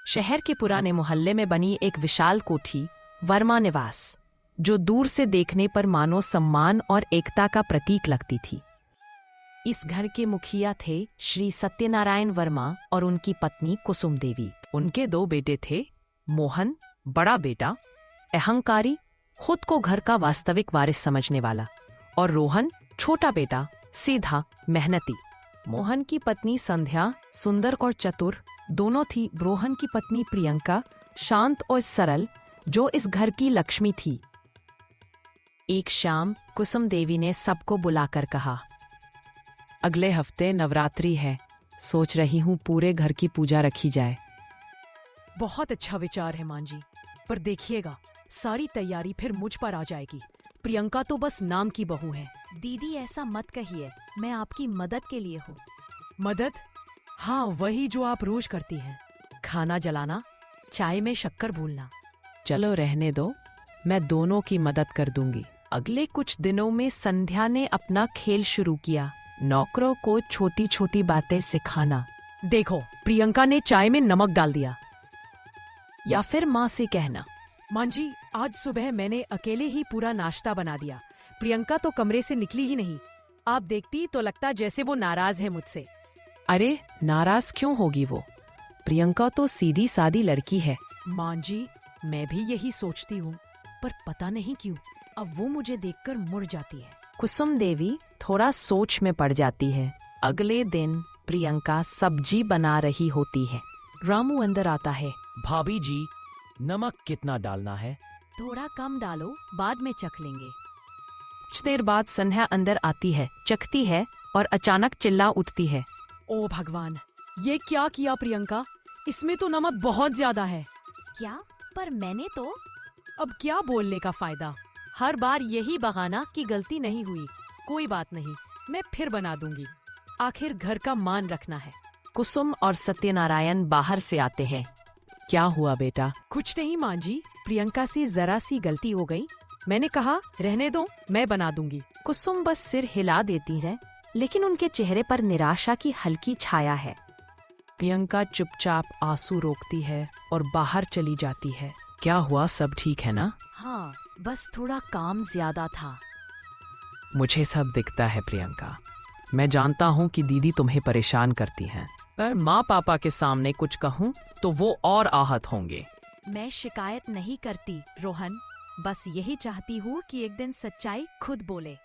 शहर के पुराने मोहल्ले में बनी एक विशाल कोठी, वर्मा निवास, जो दूर से देखने पर मानो सम्मान और एकता का प्रतीक लगती थी। इस घर के मुखिया थे श्री सत्यनारायण वर्मा और उनकी पत्नी कुसुम देवी। उनके 2 बेटे थे, मोहन बड़ा बेटा, अहंकारी, खुद को घर का वास्तविक वारिस समझने वाला, और रोहन छोटा बेटा, सीधा, मेहनती। मोहन की पत्नी संध्या सुंदर और चतुर दोनों थी। रोहन की पत्नी प्रियंका शांत और सरल, जो इस घर की लक्ष्मी थी। एक शाम कुसुम देवी ने सबको बुलाकर कहा, अगले हफ्ते नवरात्रि है, सोच रही हूँ पूरे घर की पूजा रखी जाए। बहुत अच्छा विचार है मां जी, पर देखिएगा सारी तैयारी फिर मुझ पर आ जाएगी। प्रियंका तो बस नाम की बहू है। दीदी ऐसा मत कहिए, मैं आपकी मदद के लिए हूँ। मदद? हाँ, वही जो आप रोज करती हैं। खाना जलाना, चाय में शक्कर भूलना। चलो रहने दो, मैं दोनों की मदद कर दूंगी। अगले कुछ दिनों में संध्या ने अपना खेल शुरू किया, नौकरों को छोटी छोटी बातें सिखाना। देखो, प्रियंका ने चाय में नमक डाल दिया। या फिर माँ से कहना, मां जी, आज सुबह मैंने अकेले ही पूरा नाश्ता बना दिया। प्रियंका तो कमरे से निकली ही नहीं। आप देखती तो लगता जैसे वो नाराज है मुझसे। अरे नाराज क्यों होगी वो? प्रियंका तो सीधी सादी लड़की है। मां जी, मैं भी यही सोचती हूँ, पर पता नहीं क्यों अब वो मुझे देखकर मुड़ जाती है। कुसुम देवी थोड़ा सोच में पड़ जाती है। अगले दिन प्रियंका सब्जी बना रही होती है। रामू अंदर आता है। भाभी जी, नमक कितना डालना है? थोड़ा कम डालो, बाद में चख लेंगे। कुछ देर बाद संध्या अंदर आती है, चखती है और अचानक चिल्ला उठती है, ओ भगवान, ये क्या किया प्रियंका? इसमें तो नमक बहुत ज्यादा है। क्या? पर मैंने तो। अब क्या बोलने का फायदा? हर बार यही बहाना कि गलती नहीं हुई। कोई बात नहीं, मैं फिर बना दूंगी। आखिर घर का मान रखना है। कुसुम और सत्यनारायण बाहर से आते हैं। क्या हुआ बेटा? कुछ नहीं मां जी, प्रियंका से जरा सी गलती हो गई। मैंने कहा रहने दो, मैं बना दूंगी। कुसुम बस सिर हिला देती है, लेकिन उनके चेहरे पर निराशा की हल्की छाया है। प्रियंका चुपचाप आंसू रोकती है और बाहर चली जाती है। क्या हुआ, सब ठीक है ना? हाँ, बस थोड़ा काम ज्यादा था। मुझे सब दिखता है प्रियंका। मैं जानता हूँ कि दीदी तुम्हें परेशान करती हैं, पर माँ पापा के सामने कुछ कहूँ तो वो और आहत होंगे। मैं शिकायत नहीं करती रोहन, बस यही चाहती हूँ कि एक दिन सच्चाई खुद बोले।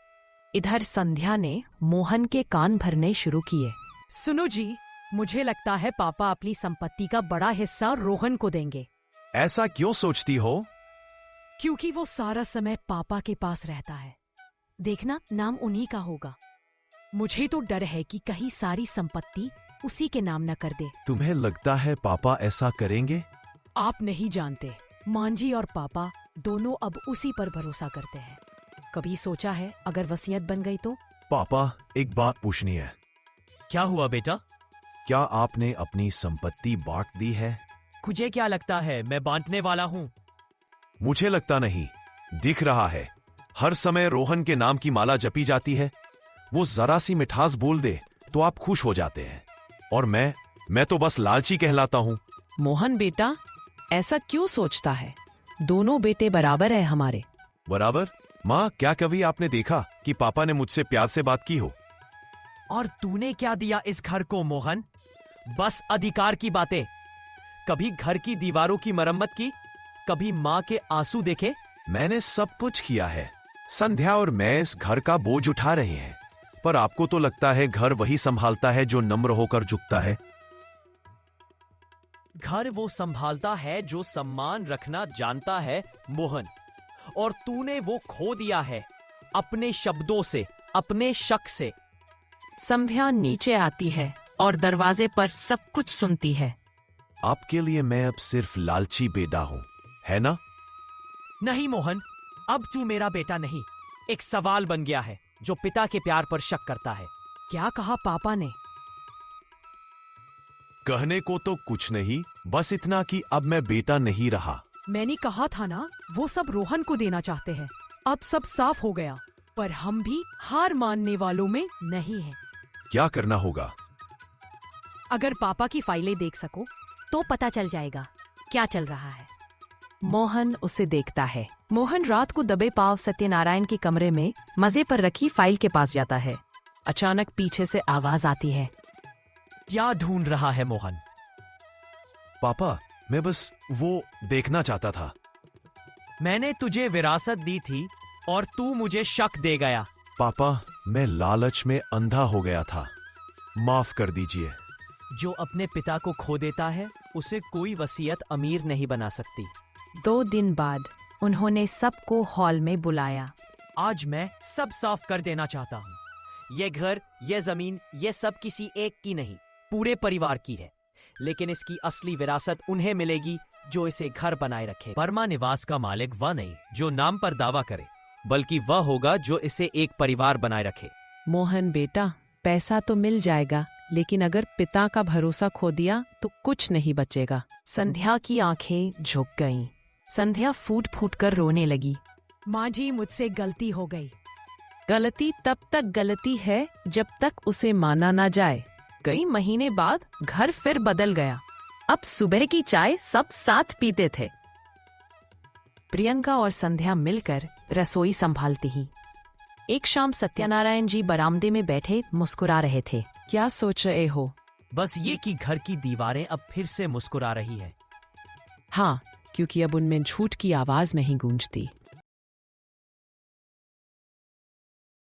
इधर संध्या ने मोहन के कान भरने शुरू किए। सुनो जी, मुझे लगता है पापा अपनी संपत्ति का बड़ा हिस्सा रोहन को देंगे। ऐसा क्यों सोचती हो? क्योंकि वो सारा समय पापा के पास रहता है। देखना, नाम उन्हीं का होगा। मुझे तो डर है कि कहीं सारी संपत्ति उसी के नाम न कर दे। तुम्हें लगता है पापा ऐसा करेंगे? आप नहीं जानते, मां जी और पापा दोनों अब उसी पर भरोसा करते हैं। कभी सोचा है अगर वसीयत बन गई तो? पापा, एक बात पूछनी है। क्या हुआ बेटा? क्या आपने अपनी संपत्ति बांट दी है? तुझे क्या लगता है मैं बांटने वाला हूँ? मुझे लगता नहीं, दिख रहा है। हर समय रोहन के नाम की माला जपी जाती है। वो जरा सी मिठास बोल दे तो आप खुश हो जाते हैं, और मैं तो बस लालची कहलाता हूँ। मोहन बेटा, ऐसा क्यों सोचता है? दोनों बेटे बराबर है हमारे। बराबर? माँ, क्या कभी आपने देखा कि पापा ने मुझसे प्यार से बात की हो? और तूने क्या दिया इस घर को मोहन? बस अधिकार की बातें। कभी घर की दीवारों की मरम्मत की, कभी माँ के आंसू देखे? मैंने सब कुछ किया है। संध्या और मैं इस घर का बोझ उठा रहे हैं, पर आपको तो लगता है घर वही संभालता है जो नम्र होकर झुकता है। घर वो संभालता है जो सम्मान रखना जानता है मोहन, और तूने वो खो दिया है अपने शब्दों से, अपने शक से। संध्या नीचे आती है और दरवाजे पर सब कुछ सुनती है। आपके लिए मैं अब सिर्फ लालची बेटा हूँ, है ना? नहीं मोहन, अब तू मेरा बेटा नहीं, एक सवाल बन गया है जो पिता के प्यार पर शक करता है। क्या कहा पापा ने? कहने को तो कुछ नहीं, बस इतना कि अब मैं बेटा नहीं रहा। मैंने कहा था ना, वो सब रोहन को देना चाहते हैं। अब सब साफ हो गया, पर हम भी हार मानने वालों में नहीं हैं। क्या करना होगा? अगर पापा की फाइलें देख सको तो पता चल जाएगा क्या चल रहा है। मोहन उसे देखता है। मोहन रात को दबे पांव सत्यनारायण के कमरे में मजे पर रखी फाइल के पास जाता है। अचानक पीछे से आवाज आती है। क्या ढूंढ रहा है मोहन? पापा, मैं बस वो देखना चाहता था। मैंने तुझे विरासत दी थी और तू मुझे शक दे गया। पापा, मैं लालच में अंधा हो गया था, माफ कर दीजिए। जो अपने पिता को खो देता है उसे कोई वसीयत अमीर नहीं बना सकती। 2 दिन बाद उन्होंने सबको हॉल में बुलाया। आज मैं सब साफ कर देना चाहता हूँ। ये घर, ये जमीन, ये सब किसी एक की नहीं, पूरे परिवार की है। लेकिन इसकी असली विरासत उन्हें मिलेगी जो इसे घर बनाए रखे। वर्मा निवास का मालिक वह नहीं जो नाम पर दावा करे, बल्कि वह होगा जो इसे एक परिवार बनाए रखे। मोहन बेटा, पैसा तो मिल जाएगा, लेकिन अगर पिता का भरोसा खो दिया तो कुछ नहीं बचेगा। संध्या की आंखें झुक गईं। संध्या फूट फूट कर रोने लगी। माँ जी, मुझसे गलती हो गई। गलती तब तक गलती है जब तक उसे माना ना जाए। कई महीने बाद घर फिर बदल गया। अब सुबह की चाय सब साथ पीते थे। प्रियंका और संध्या मिलकर रसोई संभालती ही। एक शाम सत्यनारायण जी बरामदे में बैठे मुस्कुरा रहे थे। क्या सोच रहे हो? बस ये कि घर की दीवारें अब फिर से मुस्कुरा रही है। हाँ, क्योंकि अब उनमें झूठ की आवाज नहीं गूंजती।